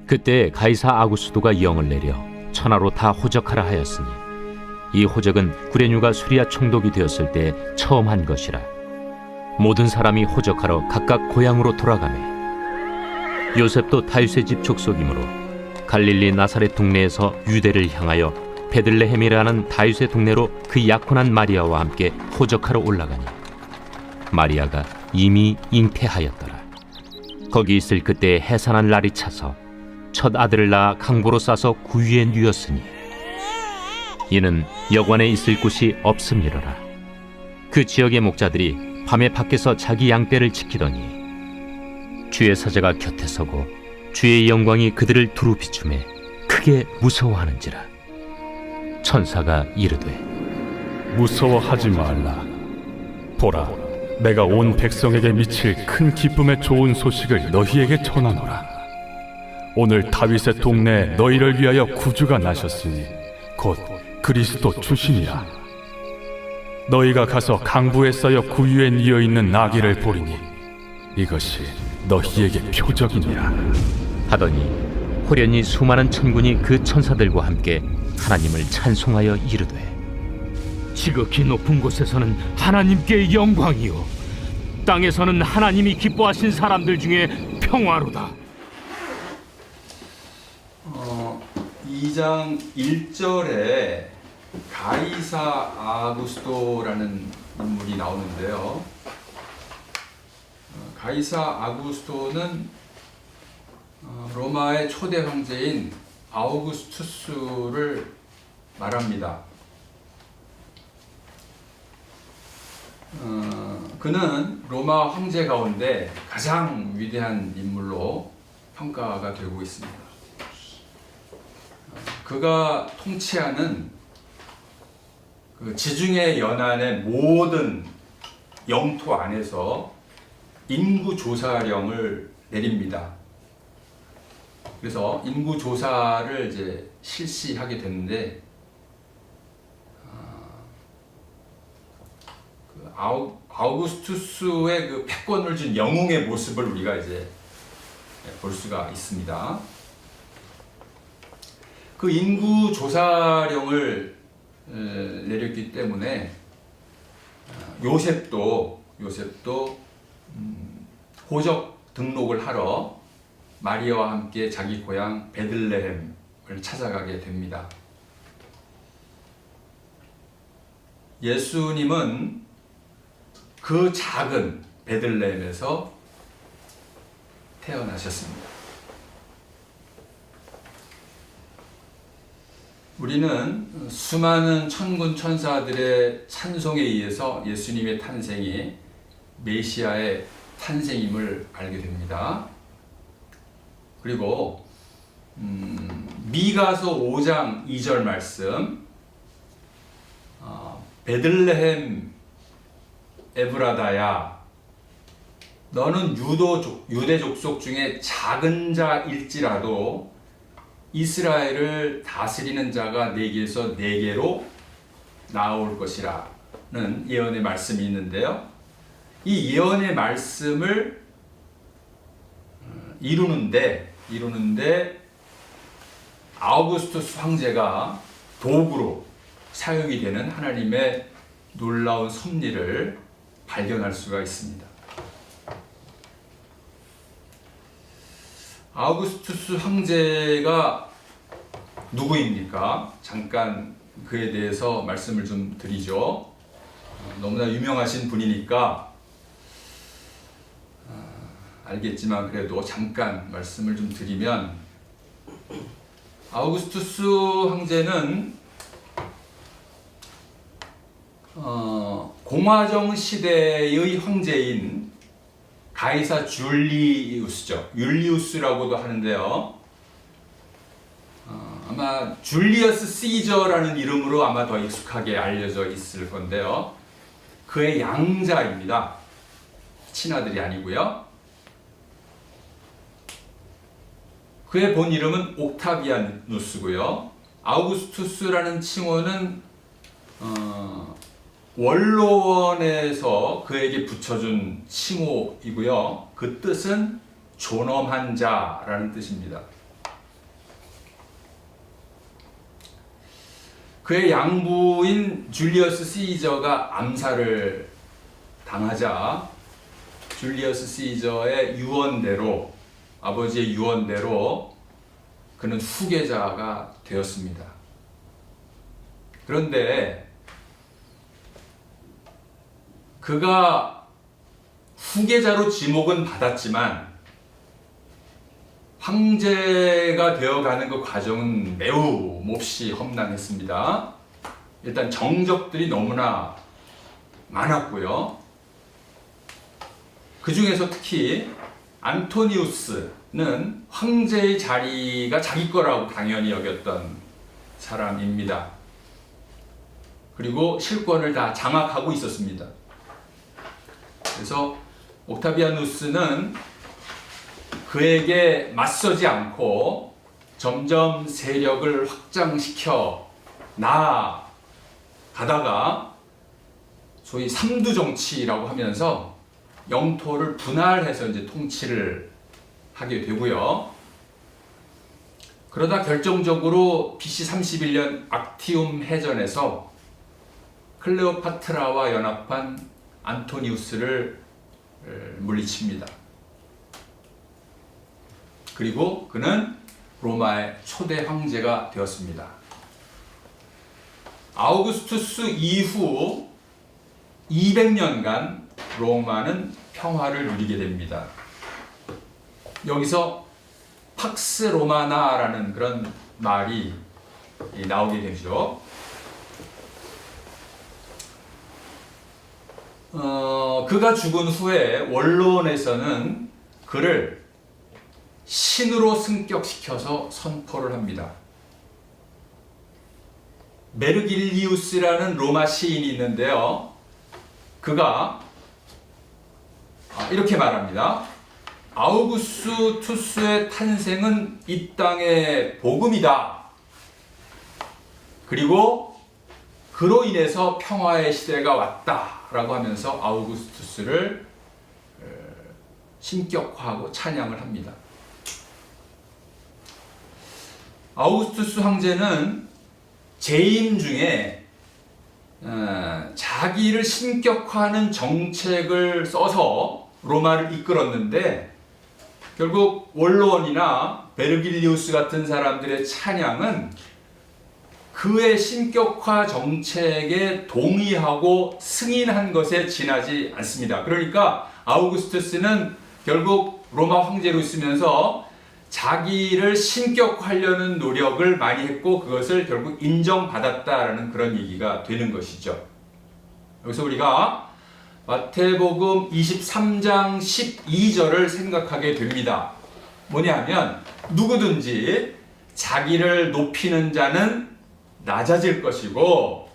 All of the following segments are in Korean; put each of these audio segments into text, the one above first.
그때 가이사 아구스도가 영을 내려 천하로 다 호적하라 하였으니 이 호적은 구레뉴가 수리아 총독이 되었을 때 처음 한 것이라. 모든 사람이 호적하러 각각 고향으로 돌아가매 요셉도 다윗의 집 족속이므로 갈릴리 나사렛 동네에서 유대를 향하여 베들레헴이라는 다윗의 동네로 그 약혼한 마리아와 함께 호적하러 올라가니 마리아가 이미 잉태하였더라. 거기 있을 그때 해산한 날이 차서 첫 아들을 낳아 강보로 싸서 구유에 누였으니 이는 여관에 있을 곳이 없음이로라. 그 지역의 목자들이 밤에 밖에서 자기 양떼를 지키더니 주의 사자가 곁에 서고 주의 영광이 그들을 두루 비추매 크게 무서워하는지라. 천사가 이르되 무서워하지 말라. 보라, 내가 온 백성에게 미칠 큰 기쁨의 좋은 소식을 너희에게 전하노라. 오늘 다윗의 동네에 너희를 위하여 구주가 나셨으니 곧 그리스도 주시니라. 너희가 가서 강부에 쌓여 구유에 뉘어 있는 나귀를 보리니 이것이 너희에게 표적이니라 하더니 호련히 수많은 천군이 그 천사들과 함께 하나님을 찬송하여 이르되 지극히 높은 곳에서는 하나님께 영광이요 땅에서는 하나님이 기뻐하신 사람들 중에 평화로다. 2장 1절에 가이사 아구스토라는 인물이 나오는데요. 가이사 아구스토는 로마의 초대 황제인 아우구스투스를 말합니다. 그는 로마 황제 가운데 가장 위대한 인물로 평가가 되고 있습니다. 그가 통치하는 그 지중해 연안의 모든 영토 안에서 인구 조사령을 내립니다. 그래서 인구 조사를 이제 실시하게 됐는데 그 아우구스투스의 그 패권을 준 영웅의 모습을 우리가 이제 볼 수가 있습니다. 그 인구 조사령을 내렸기 때문에 요셉도 호적 등록을 하러 마리아와 함께 자기 고향 베들레헴을 찾아가게 됩니다. 예수님은 그 작은 베들레헴에서 태어나셨습니다. 우리는 수많은 천군 천사들의 찬송에 의해서 예수님의 탄생이 메시아의 탄생임을 알게 됩니다. 그리고 미가서 5장 2절 말씀, 베들레헴 에브라다야, 너는 유대 족속 중에 작은 자일지라도 이스라엘을 다스리는 자가 네게서 네게로 나올 것이라는 예언의 말씀이 있는데요. 이 예언의 말씀을 이루는데 아우구스투스 황제가 도구로 사용이 되는 하나님의 놀라운 섭리를 발견할 수가 있습니다. 아우구스투스 황제가 누구입니까? 잠깐 그에 대해서 말씀을 좀 드리죠. 너무나 유명하신 분이니까 알겠지만 그래도 잠깐 말씀을 좀 드리면, 아우구스투스 황제는 공화정 시대의 황제인 가이사 줄리우스죠. 율리우스라고도 하는데요. 아마 줄리어스 시저라는 이름으로 아마 더 익숙하게 알려져 있을 건데요. 그의 양자입니다. 친아들이 아니고요. 그의 본 이름은 옥타비아누스고요. 아우구스투스라는 칭호는 원로원에서 그에게 붙여준 칭호이고요. 그 뜻은 존엄한 자라는 뜻입니다. 그의 양부인 줄리어스 시저가 암살을 당하자 줄리어스 시저의 유언대로, 아버지의 유언대로 그는 후계자가 되었습니다. 그런데 그가 후계자로 지목은 받았지만 황제가 되어가는 그 과정은 매우 몹시 험난했습니다. 일단 정적들이 너무나 많았고요. 그 중에서 특히 안토니우스는 황제의 자리가 자기 거라고 당연히 여겼던 사람입니다. 그리고 실권을 다 장악하고 있었습니다. 그래서 옥타비아누스는 그에게 맞서지 않고 점점 세력을 확장시켜 나아가다가 소위 삼두 정치라고 하면서 영토를 분할해서 이제 통치를 하게 되고요. 그러다 결정적으로 BC 31년 악티움 해전에서 클레오파트라와 연합한 안토니우스를 물리칩니다. 그리고 그는 로마의 초대 황제가 되었습니다. 아우구스투스 이후 200년간 로마는 평화를 누리게 됩니다. 여기서 팍스 로마나라는 그런 말이 나오게 되죠. 그가 죽은 후에 원론에서는 그를 신으로 승격시켜서 선포를 합니다. 메르길리우스라는 로마 시인이 있는데요. 그가 이렇게 말합니다. 아우구스투스의 탄생은 이 땅의 복음이다. 그리고 그로 인해서 평화의 시대가 왔다라고 하면서 아우구스투스를 신격화하고 찬양을 합니다. 아우구스투스 황제는 재임 중에 자기를 신격화하는 정책을 써서 로마를 이끌었는데 결국 원로원이나 베르길리우스 같은 사람들의 찬양은 그의 신격화 정책에 동의하고 승인한 것에 지나지 않습니다. 그러니까 아우구스투스는 결국 로마 황제로 있으면서 자기를 신격화하려는 노력을 많이 했고 그것을 결국 인정받았다라는 그런 얘기가 되는 것이죠. 여기서 우리가 마태복음 23장 12절을 생각하게 됩니다. 뭐냐면 누구든지 자기를 높이는 자는 낮아질 것이고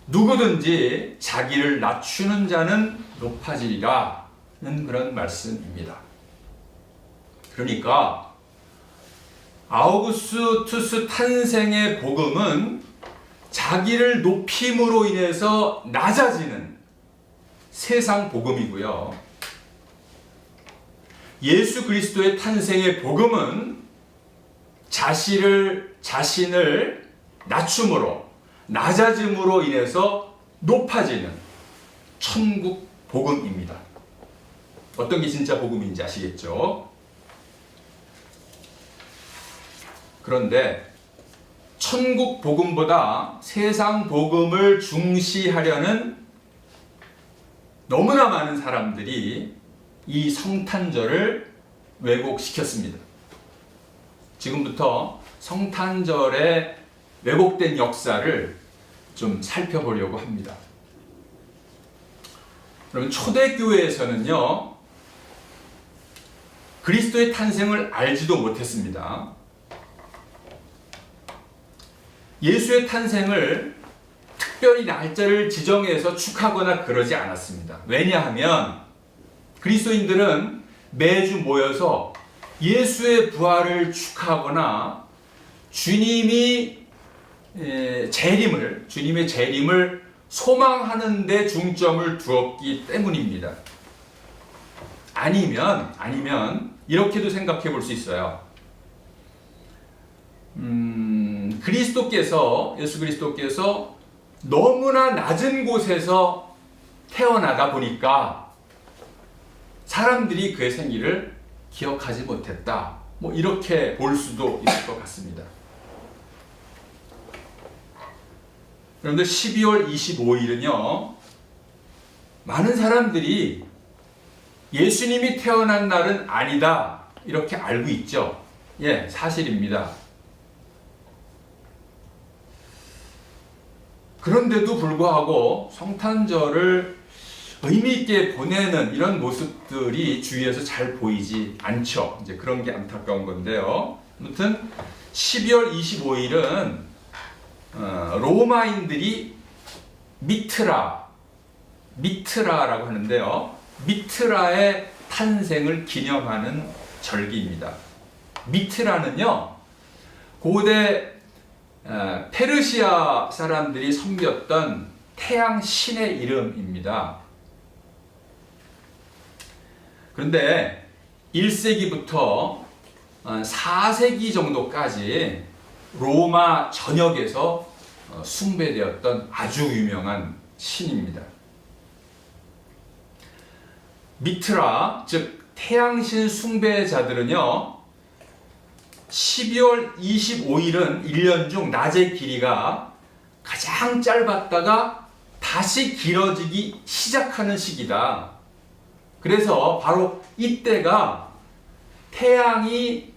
누구든지 자기를 낮추는 자는 높아지리라 는 그런 말씀입니다. 그러니까 아우구스투스 탄생의 복음은 자기를 높임으로 인해서 낮아지는 세상 복음이고요. 예수 그리스도의 탄생의 복음은 자신을 낮춤으로 낮아짐으로 인해서 높아지는 천국 복음입니다. 어떤 게 진짜 복음인지 아시겠죠? 그런데 천국 복음보다 세상 복음을 중시하려는 너무나 많은 사람들이 이 성탄절을 왜곡시켰습니다. 지금부터 성탄절의 왜곡된 역사를 좀 살펴보려고 합니다. 그러면 초대교회에서는요, 그리스도의 탄생을 알지도 못했습니다. 예수의 탄생을 특별히 날짜를 지정해서 축하거나 그러지 않았습니다. 왜냐하면 그리스도인들은 매주 모여서 예수의 부활을 축하하거나 주님의 재림을 소망하는 데 중점을 두었기 때문입니다. 아니면 이렇게도 생각해 볼 수 있어요. 예수 그리스도께서 너무나 낮은 곳에서 태어나다 보니까 사람들이 그의 생일을 기억하지 못했다. 뭐 이렇게 볼 수도 있을 것 같습니다. 여러분들 12월 25일은요. 많은 사람들이 예수님이 태어난 날은 아니다. 이렇게 알고 있죠. 예, 사실입니다. 그런데도 불구하고 성탄절을 의미 있게 보내는 이런 모습들이 주위에서 잘 보이지 않죠. 이제 그런 게 안타까운 건데요. 아무튼 12월 25일은 로마인들이 미트라라고 하는데요. 미트라의 탄생을 기념하는 절기입니다. 미트라는요, 고대 페르시아 사람들이 섬겼던 태양 신의 이름입니다. 그런데 1세기부터 4세기 정도까지 로마 전역에서 숭배되었던 아주 유명한 신입니다. 미트라, 즉 태양신 숭배자들은요, 12월 25일은 1년 중 낮의 길이가 가장 짧았다가 다시 길어지기 시작하는 시기다. 그래서 바로 이때가 태양이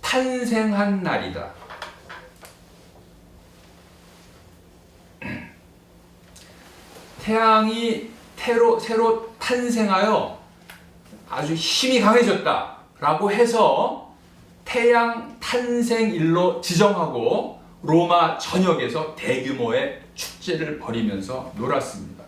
탄생한 날이다. 태양이 새로 탄생하여 아주 힘이 강해졌다 라고 해서 태양 탄생일로 지정하고 로마 전역에서 대규모의 축제를 벌이면서 놀았습니다.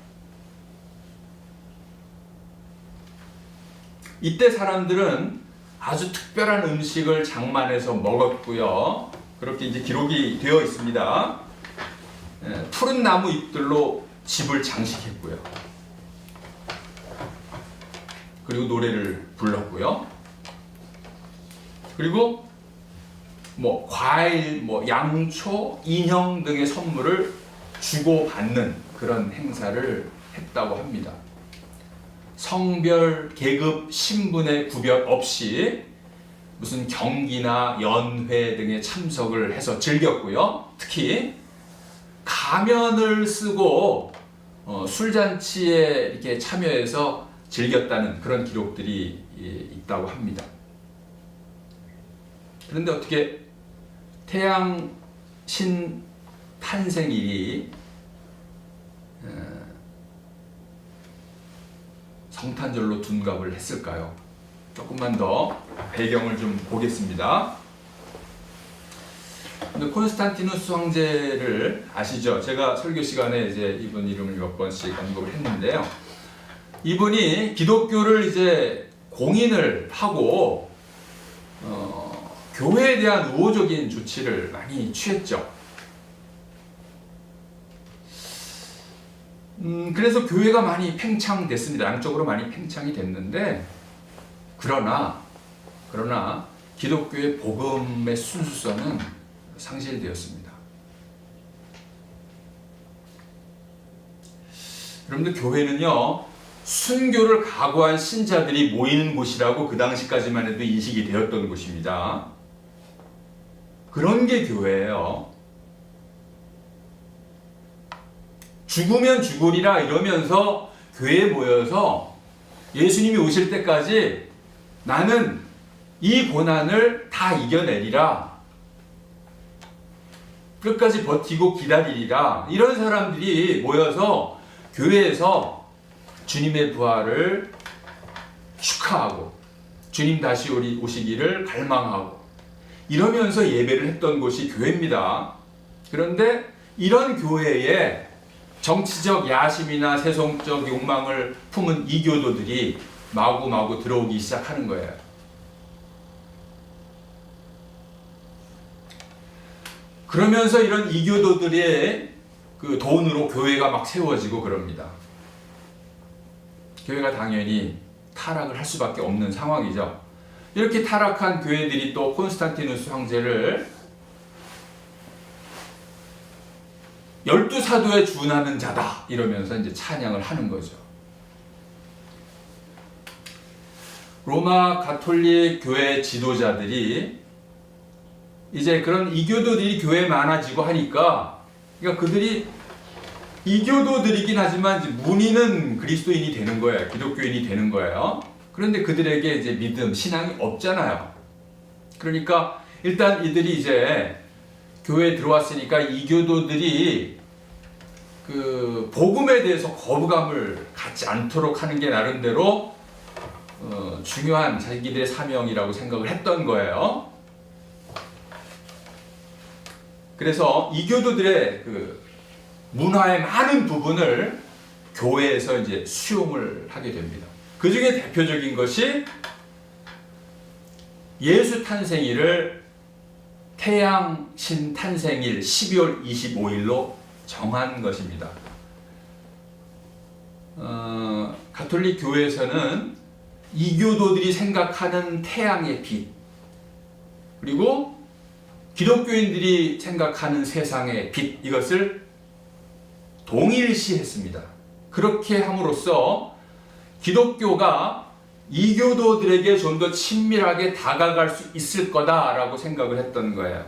이때 사람들은 아주 특별한 음식을 장만해서 먹었고요. 그렇게 이제 기록이 되어 있습니다. 푸른 나무 잎들로 집을 장식했고요. 그리고 노래를 불렀고요. 그리고 과일, 양초, 인형 등의 선물을 주고받는 그런 행사를 했다고 합니다. 성별, 계급, 신분의 구별 없이 무슨 경기나 연회 등에 참석을 해서 즐겼고요. 특히 가면을 쓰고 술잔치에 이렇게 참여해서 즐겼다는 그런 기록들이 있다고 합니다. 그런데 어떻게 태양신 탄생일이 성탄절로 둔갑을 했을까요? 조금만 더 배경을 좀 보겠습니다. 근데 콘스탄티누스 황제를 아시죠? 제가 설교 시간에 이제 이분 이름을 몇 번씩 언급을 했는데요. 이분이 기독교를 이제 공인을 하고 교회에 대한 우호적인 조치를 많이 취했죠. 그래서 교회가 많이 팽창됐습니다. 양쪽으로 많이 팽창이 됐는데 그러나 기독교의 복음의 순수성은 상실되었습니다. 여러분들, 교회는요, 순교를 각오한 신자들이 모이는 곳이라고 그 당시까지만 해도 인식이 되었던 곳입니다. 그런 게 교회예요. 죽으면 죽으리라 이러면서 교회에 모여서 예수님이 오실 때까지 나는 이 고난을 다 이겨내리라, 끝까지 버티고 기다리리라, 이런 사람들이 모여서 교회에서 주님의 부활을 축하하고 주님 다시 오시기를 갈망하고 이러면서 예배를 했던 곳이 교회입니다. 그런데 이런 교회에 정치적 야심이나 세속적 욕망을 품은 이교도들이 마구마구 들어오기 시작하는 거예요. 그러면서 이런 이교도들의 그 돈으로 교회가 막 세워지고 그럽니다. 교회가 당연히 타락을 할 수밖에 없는 상황이죠. 이렇게 타락한 교회들이 또 콘스탄티누스 황제를 열두 사도에 준하는 자다 이러면서 이제 찬양을 하는 거죠. 로마 가톨릭 교회 지도자들이 이제 그런 이교도들이 교회에 많아지고 하니까, 그러니까 그들이 이교도들이긴 하지만 이제 문의는 그리스도인이 되는 거예요. 기독교인이 되는 거예요. 그런데 그들에게 이제 믿음, 신앙이 없잖아요. 그러니까 일단 이들이 이제 교회에 들어왔으니까 이교도들이 그 복음에 대해서 거부감을 갖지 않도록 하는 게 나름대로 중요한 자기들의 사명이라고 생각을 했던 거예요. 그래서 이교도들의 그 문화의 많은 부분을 교회에서 이제 수용을 하게 됩니다. 그 중에 대표적인 것이 예수 탄생일을 태양신 탄생일 12월 25일로 정한 것입니다. 가톨릭 교회에서는 이교도들이 생각하는 태양의 빛, 그리고 기독교인들이 생각하는 세상의 빛, 이것을 동일시했습니다. 그렇게 함으로써 기독교가 이교도들에게 좀 더 친밀하게 다가갈 수 있을 거다라고 생각을 했던 거예요.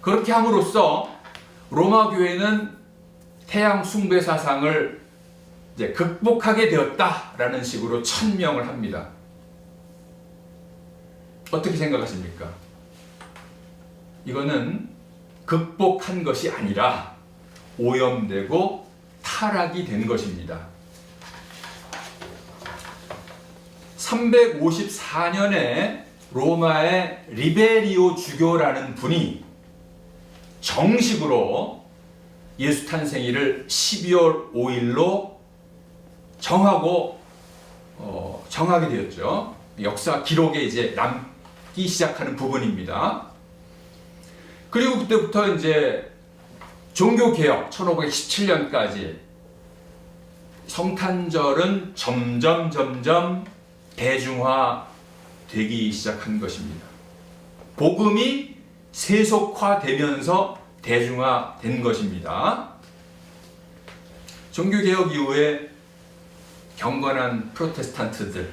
그렇게 함으로써 로마 교회는 태양 숭배 사상을 이제 극복하게 되었다라는 식으로 천명을 합니다. 어떻게 생각하십니까? 이거는 극복한 것이 아니라 오염되고 타락이 된 것입니다. 354년에 로마의 리베리오 주교라는 분이 정식으로 예수 탄생일을 12월 5일로 정하게 되었죠. 역사 기록에 이제 남기 시작하는 부분입니다. 그리고 그때부터 이제 종교개혁 1517년까지 성탄절은 점점 대중화되기 시작한 것입니다. 복음이 세속화되면서 대중화된 것입니다. 종교개혁 이후에 경건한 프로테스탄트들,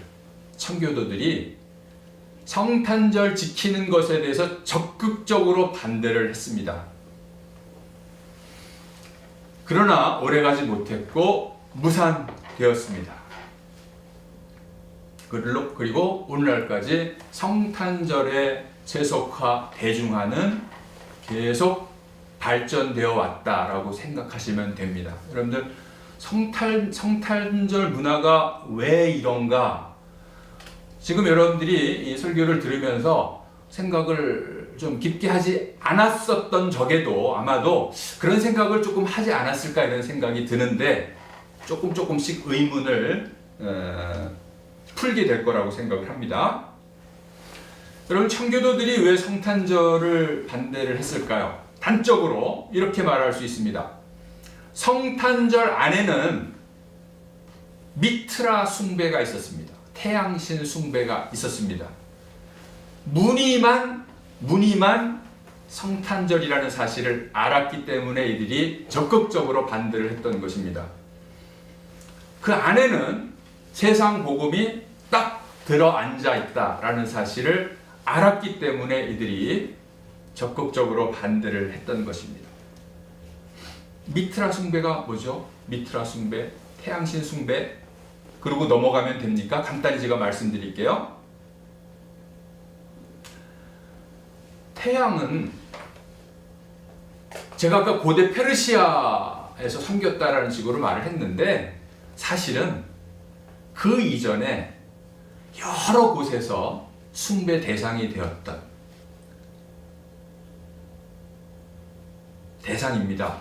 청교도들이 성탄절 지키는 것에 대해서 적극적으로 반대를 했습니다. 그러나 오래가지 못했고 무산되었습니다. 그리고 오늘날까지 성탄절의 세속화, 대중화는 계속 발전되어 왔다라고 생각하시면 됩니다. 여러분들, 성탄절 문화가 왜 이런가? 지금 여러분들이 이 설교를 들으면서 생각을 좀 깊게 하지 않았었던 적에도 아마도 그런 생각을 조금 하지 않았을까 이런 생각이 드는데, 조금씩 의문을 풀게 될 거라고 생각을 합니다. 여러분, 청교도들이 왜 성탄절을 반대를 했을까요? 단적으로 이렇게 말할 수 있습니다. 성탄절 안에는 미트라 숭배가 있었습니다. 태양신 숭배가 있었습니다. 무늬만 성탄절이라는 사실을 알았기 때문에 이들이 적극적으로 반대를 했던 것입니다. 그 안에는 세상 복음이 딱 들어앉아 있다라는 사실을 알았기 때문에 이들이 적극적으로 반대를 했던 것입니다. 미트라 숭배가 뭐죠? 미트라 숭배, 태양신 숭배, 그리고 넘어가면 됩니까? 간단히 제가 말씀드릴게요. 태양은 제가 아까 고대 페르시아에서 섬겼다라는 식으로 말을 했는데, 사실은 그 이전에 여러 곳에서 숭배 대상이 되었던 대상입니다.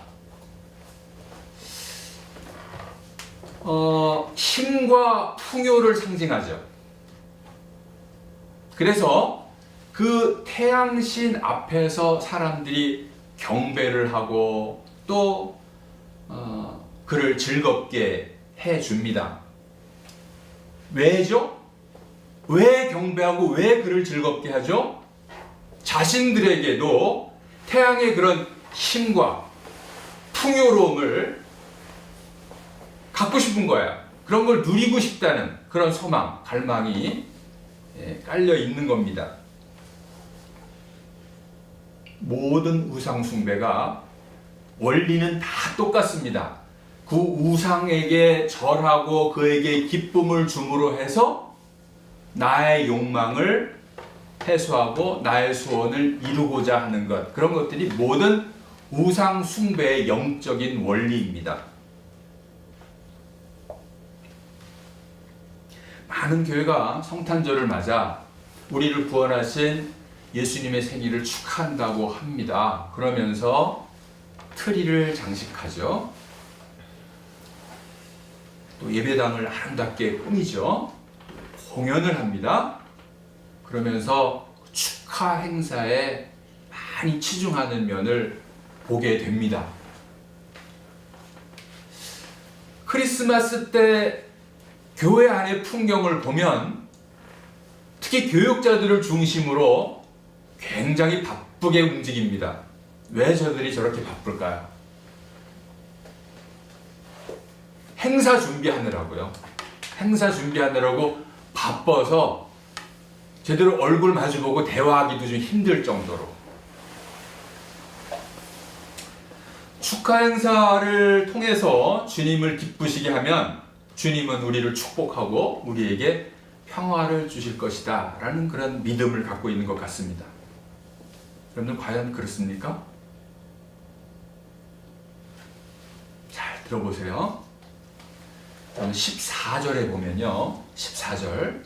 힘과 풍요를 상징하죠. 그래서 그 태양신 앞에서 사람들이 경배를 하고 또 그를 즐겁게 해줍니다. 왜죠? 왜 경배하고 왜 그를 즐겁게 하죠? 자신들에게도 태양의 그런 힘과 풍요로움을 갖고 싶은 거야. 그런 걸 누리고 싶다는 그런 소망, 갈망이 깔려 있는 겁니다. 모든 우상 숭배가 원리는 다 똑같습니다. 그 우상에게 절하고 그에게 기쁨을 줌으로 해서 나의 욕망을 해소하고 나의 소원을 이루고자 하는 것, 그런 것들이 모든 우상 숭배의 영적인 원리입니다. 많은 교회가 성탄절을 맞아 우리를 구원하신 예수님의 생일을 축하한다고 합니다. 그러면서 트리를 장식하죠. 또 예배당을 아름답게 꾸미죠. 공연을 합니다. 그러면서 축하 행사에 많이 치중하는 면을 보게 됩니다. 크리스마스 때 교회 안의 풍경을 보면 특히 교육자들을 중심으로 굉장히 바쁘게 움직입니다. 왜 저들이 저렇게 바쁠까요? 행사 준비하느라고요. 행사 준비하느라고 바빠서 제대로 얼굴 마주보고 대화하기도 좀 힘들 정도로. 축하 행사를 통해서 주님을 기쁘시게 하면 주님은 우리를 축복하고 우리에게 평화를 주실 것이다 라는 그런 믿음을 갖고 있는 것 같습니다. 여러분들 과연 그렇습니까? 잘 들어보세요. 14절에 보면요, 14절,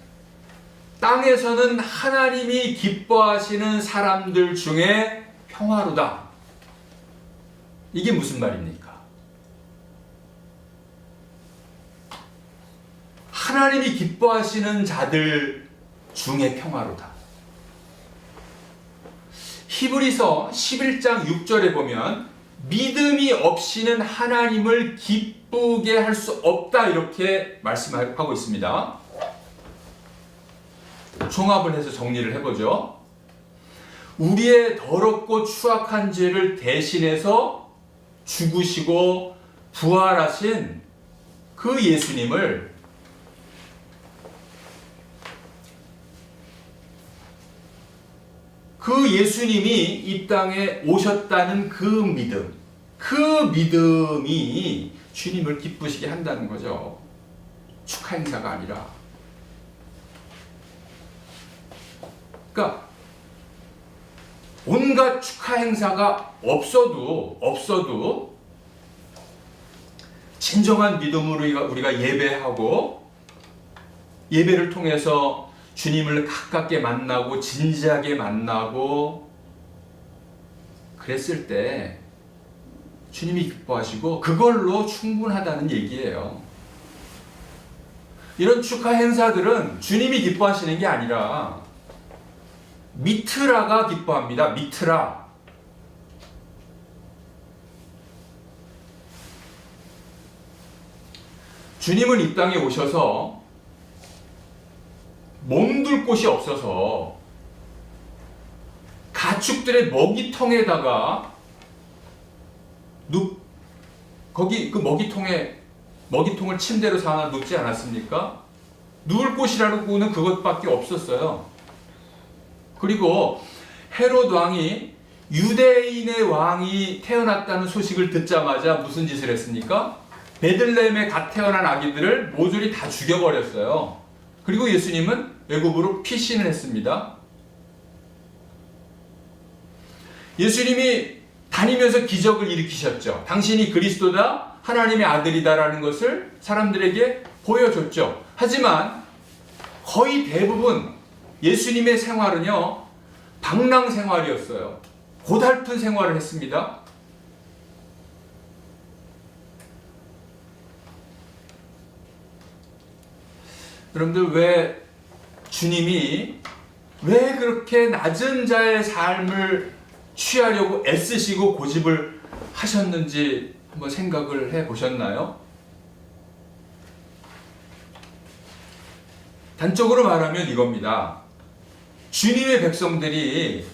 땅에서는 하나님이 기뻐하시는 사람들 중에 평화로다. 이게 무슨 말입니까? 하나님이 기뻐하시는 자들 중에 평화로다. 히브리서 11장 6절에 보면 믿음이 없이는 하나님을 기쁘게 할 수 없다 이렇게 말씀하고 있습니다. 종합을 해서 정리를 해보죠. 우리의 더럽고 추악한 죄를 대신해서 죽으시고 부활하신 그 예수님을 그 예수님이 이 땅에 오셨다는 그 믿음, 그 믿음이 주님을 기쁘시게 한다는 거죠. 축하 행사가 아니라. 그러니까 온갖 축하 행사가 없어도 진정한 믿음으로 우리가 예배하고 예배를 통해서 주님을 가깝게 만나고 진지하게 만나고 그랬을 때 주님이 기뻐하시고 그걸로 충분하다는 얘기예요. 이런 축하 행사들은 주님이 기뻐하시는 게 아니라 미트라가 기뻐합니다. 미트라. 주님은 이 땅에 오셔서 몸둘 곳이 없어서 가축들의 먹이통에다가 거기 그 먹이통을 침대로 삼아 눕지 않았습니까? 누울 곳이라고는 그것밖에 없었어요. 그리고 헤롯 왕이 유대인의 왕이 태어났다는 소식을 듣자마자 무슨 짓을 했습니까? 베들레헴에 갓 태어난 아기들을 모조리 다 죽여버렸어요. 그리고 예수님은 애굽으로 피신을 했습니다. 예수님이 다니면서 기적을 일으키셨죠. 당신이 그리스도다, 하나님의 아들이다라는 것을 사람들에게 보여줬죠. 하지만 거의 대부분 예수님의 생활은요, 방랑 생활이었어요. 고달픈 생활을 했습니다. 여러분들 왜 주님이 왜 그렇게 낮은 자의 삶을 취하려고 애쓰시고 고집을 하셨는지 한번 생각을 해 보셨나요? 단적으로 말하면 이겁니다. 주님의 백성들이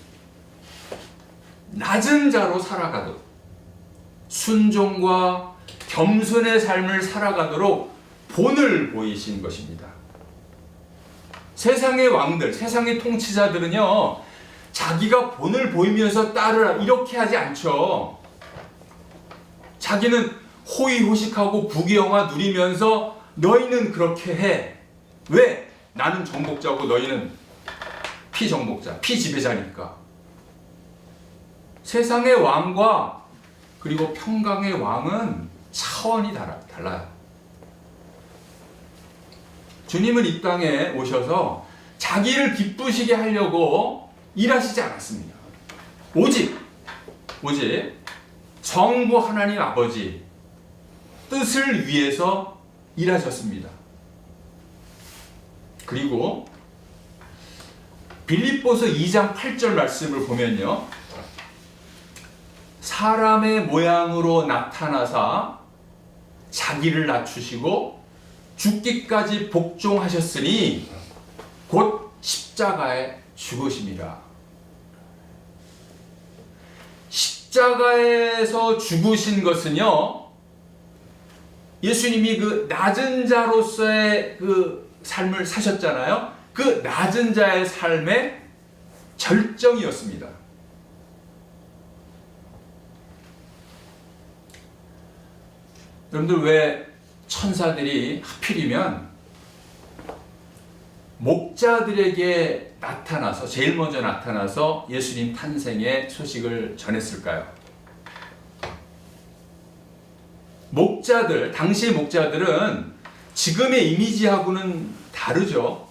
낮은 자로 살아가도 순종과 겸손의 삶을 살아가도록 본을 보이신 것입니다. 세상의 왕들, 세상의 통치자들은요, 자기가 본을 보이면서 따르라 이렇게 하지 않죠. 자기는 호의호식하고 부귀영화 누리면서 너희는 그렇게 해. 왜? 나는 정복자고 너희는 피정복자, 피지배자니까. 세상의 왕과 그리고 평강의 왕은 차원이 달라요. 주님은 이 땅에 오셔서 자기를 기쁘시게 하려고 일하시지 않았습니다. 오직 성부 하나님 아버지 뜻을 위해서 일하셨습니다. 그리고 빌립보서 2장 8절 말씀을 보면요, 사람의 모양으로 나타나사 자기를 낮추시고 죽기까지 복종하셨으니 곧 십자가에 죽으심이라. 십자가에서 죽으신 것은요, 예수님이 그 낮은 자로서의 그 삶을 사셨잖아요. 그 낮은 자의 삶의 절정이었습니다. 여러분들, 왜 천사들이 하필이면 목자들에게 나타나서, 제일 먼저 나타나서 예수님 탄생의 소식을 전했을까요? 목자들, 당시의 목자들은 지금의 이미지하고는 다르죠.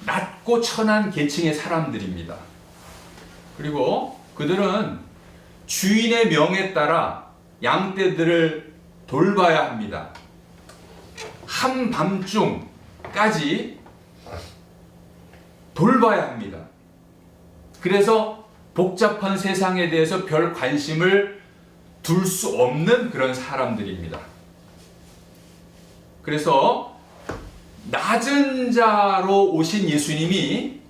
낮고 천한 계층의 사람들입니다. 그리고 그들은 주인의 명에 따라 양떼들을 돌봐야 합니다. 한밤중까지 돌봐야 합니다. 그래서 복잡한 세상에 대해서 별 관심을 둘 수 없는 그런 사람들입니다. 그래서 낮은 자로 오신 예수님이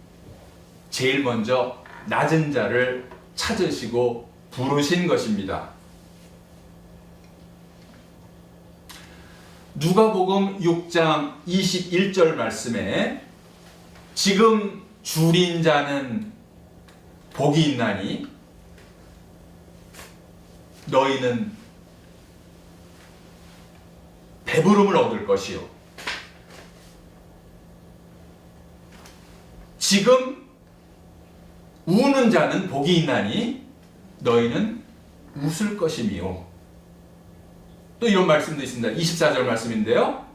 제일 먼저 낮은 자를 찾으시고 부르신 것입니다. 누가복음 6장 21절 말씀에 지금 줄인 자는 복이 있나니 너희는 배부름을 얻을 것이요, 지금 우는 자는 복이 있나니 너희는 웃을 것이미요. 또 이런 말씀도 있습니다. 24절 말씀인데요,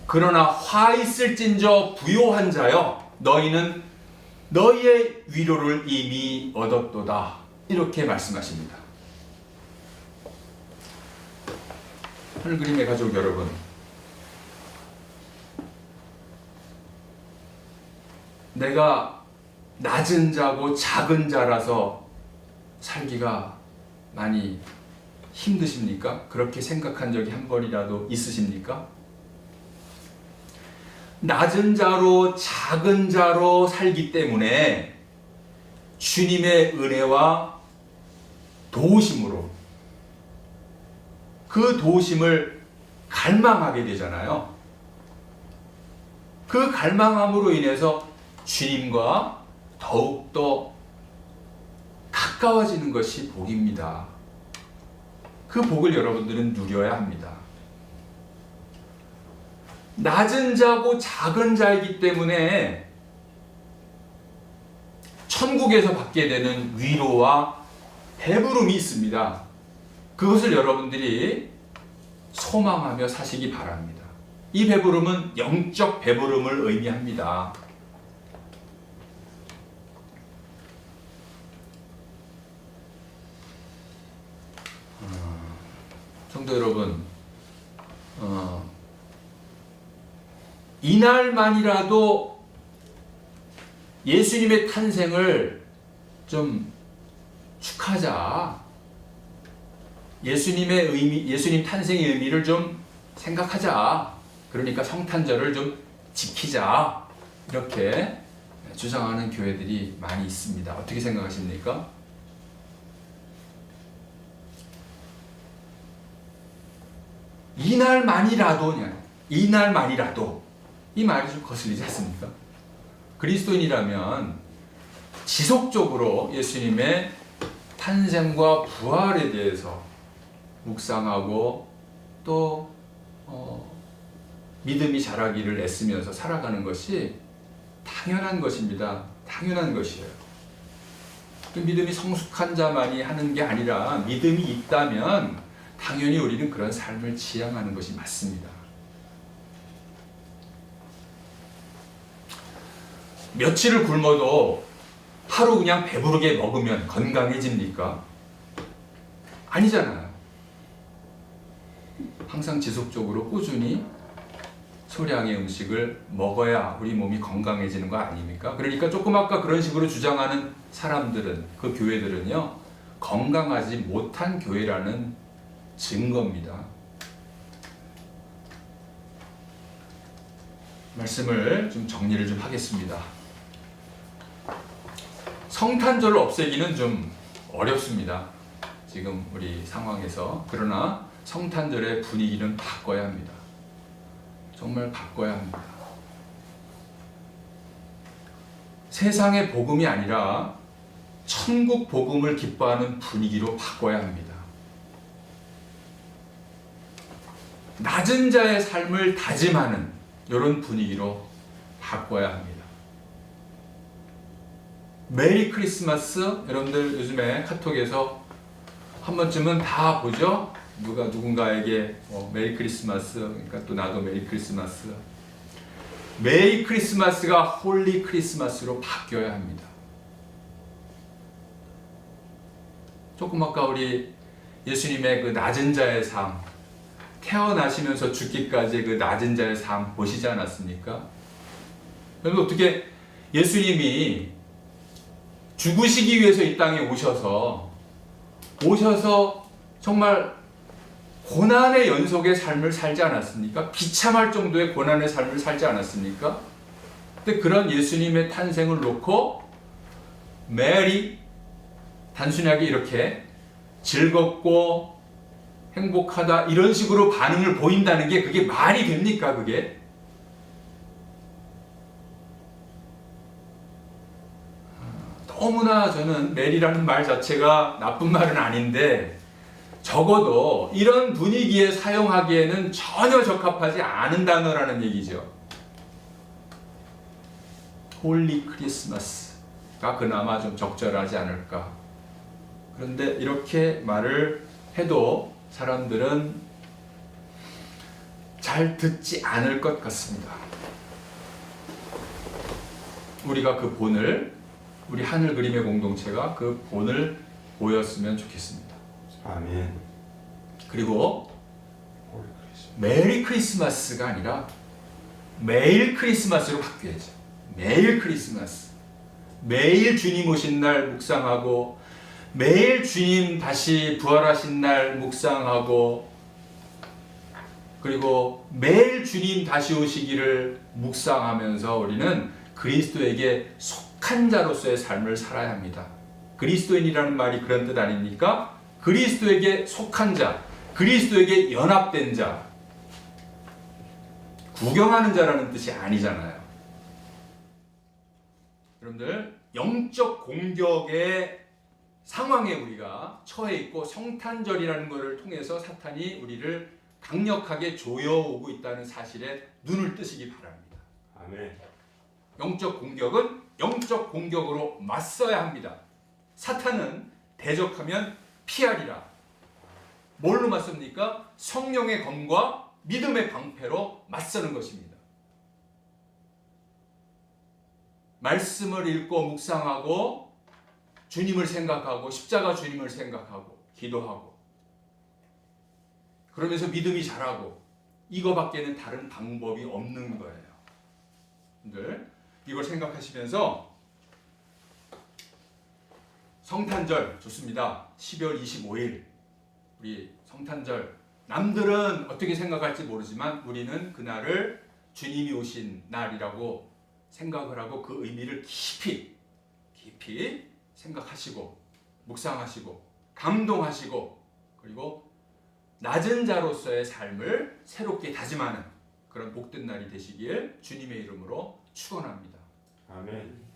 그러나 화 있을진저 부요한 자여 너희는 너희의 위로를 이미 얻었도다, 이렇게 말씀하십니다. 하늘그림의 가족 여러분, 내가 낮은 자고 작은 자라서 살기가 많이 힘드십니까? 그렇게 생각한 적이 한 번이라도 있으십니까? 낮은 자로 작은 자로 살기 때문에 주님의 은혜와 도우심으로 그 도우심을 갈망하게 되잖아요. 그 갈망함으로 인해서 주님과 더욱더 가까워지는 것이 복입니다. 그 복을 여러분들은 누려야 합니다. 낮은 자고 작은 자이기 때문에 천국에서 받게 되는 위로와 배부름이 있습니다. 그것을 여러분들이 소망하며 사시기 바랍니다. 이 배부름은 영적 배부름을 의미합니다. 성도 여러분, 이날만이라도 예수님의 탄생을 좀 축하하자. 예수님의 의미, 예수님 탄생의 의미를 좀 생각하자. 그러니까 성탄절을 좀 지키자. 이렇게 주장하는 교회들이 많이 있습니다. 어떻게 생각하십니까? 이날만이라도 이 말이 좀 거슬리지 않습니까? 그리스도인이라면 지속적으로 예수님의 탄생과 부활에 대해서 묵상하고 또 믿음이 자라기를 애쓰면서 살아가는 것이 당연한 것입니다. 당연한 것이에요. 그 믿음이 성숙한 자만이 하는 게 아니라 믿음이 있다면 당연히 우리는 그런 삶을 지향하는 것이 맞습니다. 며칠을 굶어도 하루 그냥 배부르게 먹으면 건강해집니까? 아니잖아요. 항상 지속적으로 꾸준히 소량의 음식을 먹어야 우리 몸이 건강해지는 거 아닙니까? 그러니까 조금 아까 그런 식으로 주장하는 사람들은, 그 교회들은요, 건강하지 못한 교회라는 증거입니다. 말씀을 좀 정리를 좀 하겠습니다. 성탄절을 없애기는 좀 어렵습니다. 지금 우리 상황에서. 그러나 성탄절의 분위기는 바꿔야 합니다. 정말 바꿔야 합니다. 세상의 복음이 아니라 천국 복음을 기뻐하는 분위기로 바꿔야 합니다. 낮은 자의 삶을 다짐하는 이런 분위기로 바꿔야 합니다. 메리 크리스마스, 여러분들 요즘에 카톡에서 한 번쯤은 다 보죠? 누군가에게 메리 크리스마스, 그러니까 또 나도 메리 크리스마스. 메리 크리스마스가 홀리 크리스마스로 바뀌어야 합니다. 조금 아까 우리 예수님의 그 낮은 자의 삶, 태어나시면서 죽기까지의 그 낮은 자의 삶 보시지 않았습니까? 여러분 어떻게 예수님이 죽으시기 위해서 이 땅에 오셔서 정말 고난의 연속의 삶을 살지 않았습니까? 비참할 정도의 고난의 삶을 살지 않았습니까? 근데 그런 예수님의 탄생을 놓고 메리 단순하게 이렇게 즐겁고 행복하다 이런 식으로 반응을 보인다는 게 그게 말이 됩니까? 그게? 너무나 저는 메리라는 말 자체가 나쁜 말은 아닌데 적어도 이런 분위기에 사용하기에는 전혀 적합하지 않은 단어라는 얘기죠. 홀리 크리스마스가 그나마 좀 적절하지 않을까. 그런데 이렇게 말을 해도 사람들은 잘 듣지 않을 것 같습니다. 우리가 그 본을, 우리 하늘 그림의 공동체가 그 본을 보였으면 좋겠습니다. 아멘. 그리고 메리 크리스마스가 아니라 매일 크리스마스로 바뀌어야죠. 매일 크리스마스. 매일 주님 오신 날 묵상하고 매일 주님 다시 부활하신 날 묵상하고 그리고 매일 주님 다시 오시기를 묵상하면서 우리는 그리스도에게 속한 자로서의 삶을 살아야 합니다. 그리스도인이라는 말이 그런 뜻 아닙니까? 그리스도에게 속한 자, 그리스도에게 연합된 자, 구경하는 자라는 뜻이 아니잖아요. 여러분들, 영적 공격의 상황에 우리가 처해 있고 성탄절이라는 것을 통해서 사탄이 우리를 강력하게 조여오고 있다는 사실에 눈을 뜨시기 바랍니다. 아멘. 영적 공격은 영적 공격으로 맞서야 합니다. 사탄은 대적하면 피하리라. 뭘로 맞습니까? 성령의 검과 믿음의 방패로 맞서는 것입니다. 말씀을 읽고 묵상하고 주님을 생각하고 십자가 주님을 생각하고 기도하고 그러면서 믿음이 자라고 이거밖에는 다른 방법이 없는 거예요. 여러분들 이걸 생각하시면서 성탄절 좋습니다. 12월 25일 우리 성탄절 남들은 어떻게 생각할지 모르지만 우리는 그날을 주님이 오신 날이라고 생각을 하고 그 의미를 깊이 생각하시고 묵상하시고 감동하시고 그리고 낮은 자로서의 삶을 새롭게 다짐하는 그런 복된 날이 되시길 주님의 이름으로 축원합니다. 아멘.